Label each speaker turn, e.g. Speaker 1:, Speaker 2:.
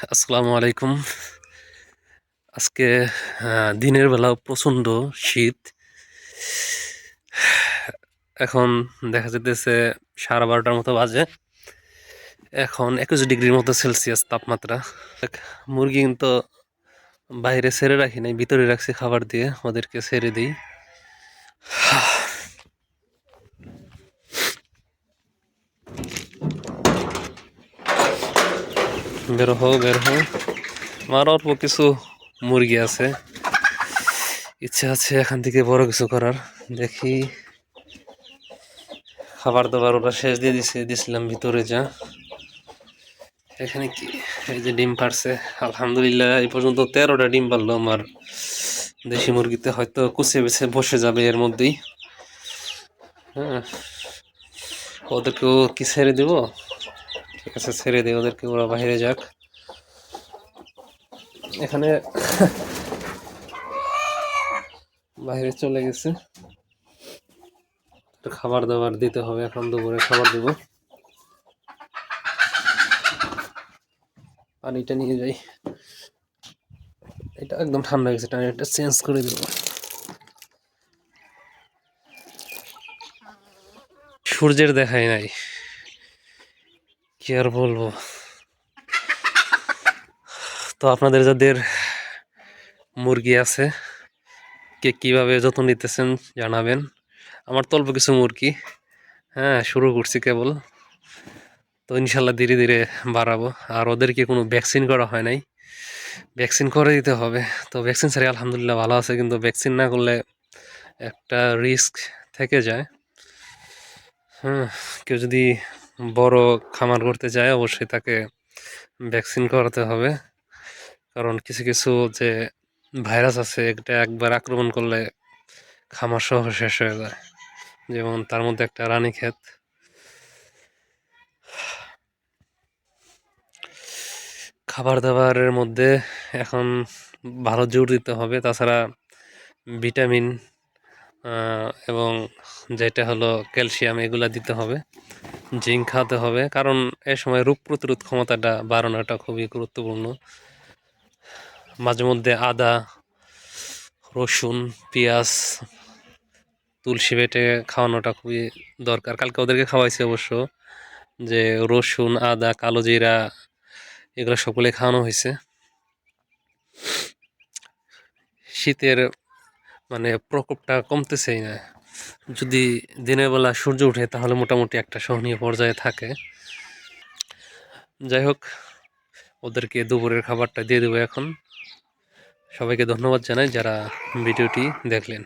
Speaker 1: আসসালামু আলাইকুম। আজকে দিনের বেলা প্রচণ্ড শীত। এখন দেখা যেতেছে 12:30টার মতো বাজে। এখন 21 ডিগ্রির মতো সেলসিয়াস তাপমাত্রা। মুরগি কিন্তু বাইরে ছেড়ে রাখি নাই, ভিতরে রাখছি খাবার দিয়ে, ওদেরকে ছেড়ে দিই। বের হও বের হও। আমার অল্প কিছু মুরগি আছে, ইচ্ছা আছে এখান থেকে বড় কিছু করার। দেখি, খাবার দাবার ওরা শেষ দিয়ে দিছিলাম ভিতরে। যা এখানে কি, এই যে ডিম পারছে, আলহামদুলিল্লাহ এই পর্যন্ত 13টা ডিম পারলো আমার দেশি মুরগিতে। হয়তো কুচে বেছে বসে যাবে এর মধ্যেই। হ্যাঁ, ওদেরকেও কি ছেড়ে দিব? ঠিক আছে, ছেড়ে দিই ওদেরকে, ওরা বাইরে যাক। এখানে বাইরে চলে গেছে, খাবার দাবার দিতে হবে। এখন দুপুরে খাবার দেব। পানিটা নিয়ে যাই, এটা একদম ঠান্ডা গেছে, এটা চেঞ্জ করে দেবো। সূর্যের দেখাই নাই, কি আর বলবো। তো আপনাদের যাদের মুরগি আছে, কে কিভাবে যত্ন নিতেছেন জানাবেন। আমার তো অল্প কিছু মুরগি, হ্যাঁ শুরু করছি কেবল। তো ইনশাল্লাহ ধীরে ধীরে বাড়াবো। আর ওদেরকে কোনো ভ্যাকসিন করা হয় নাই, ভ্যাকসিন করে দিতে হবে। তো ভ্যাকসিন ছাড়া আলহামদুলিল্লাহ ভালো আছে, কিন্তু ভ্যাকসিন না করলে একটা রিস্ক থেকে যায়। হ্যাঁ, কেউ যদি বড় খামার করতে চায় অবশ্যই তাকে ভ্যাকসিন করাতে হবে। কারণ কিছু কিছু যে ভাইরাস আছে, এটা একবার আক্রমণ করলে খামার সহ শেষ হয়ে যায়। যেমন তার মধ্যে একটা রানীক্ষেত। খাবার দাবারের মধ্যে এখন ভালো জোর দিতে হবে, তাছাড়া ভিটামিন এবং যেটা হলো ক্যালসিয়াম, এগুলা দিতে হবে। জিঙ্ক খাওয়াতে হবে, কারণ এ সময় রোগ প্রতিরোধ ক্ষমতাটা বাড়ানোটা খুবই গুরুত্বপূর্ণ। মাঝে মধ্যে আদা, রসুন, পেঁয়াজ, তুলসী বেটে খাওয়ানোটা খুবই দরকার। কালকে ওদেরকে খাওয়াইছি অবশ্য, যে রসুন, আদা, কালো জিরা, এগুলো সকলে খাওয়ানো হয়েছে। শীতের মানে প্রকোপটা কমতেছেই না। যদি দিনের বেলা সূর্য ওঠে তাহলে মোটামুটি একটা সহনীয় পর্যায়ে থাকে। যাই হোক, ওদেরকে দুপুরের খাবারটা দিয়ে দেবো এখন। সবাইকে ধন্যবাদ জানাই যারা ভিডিওটি দেখলেন।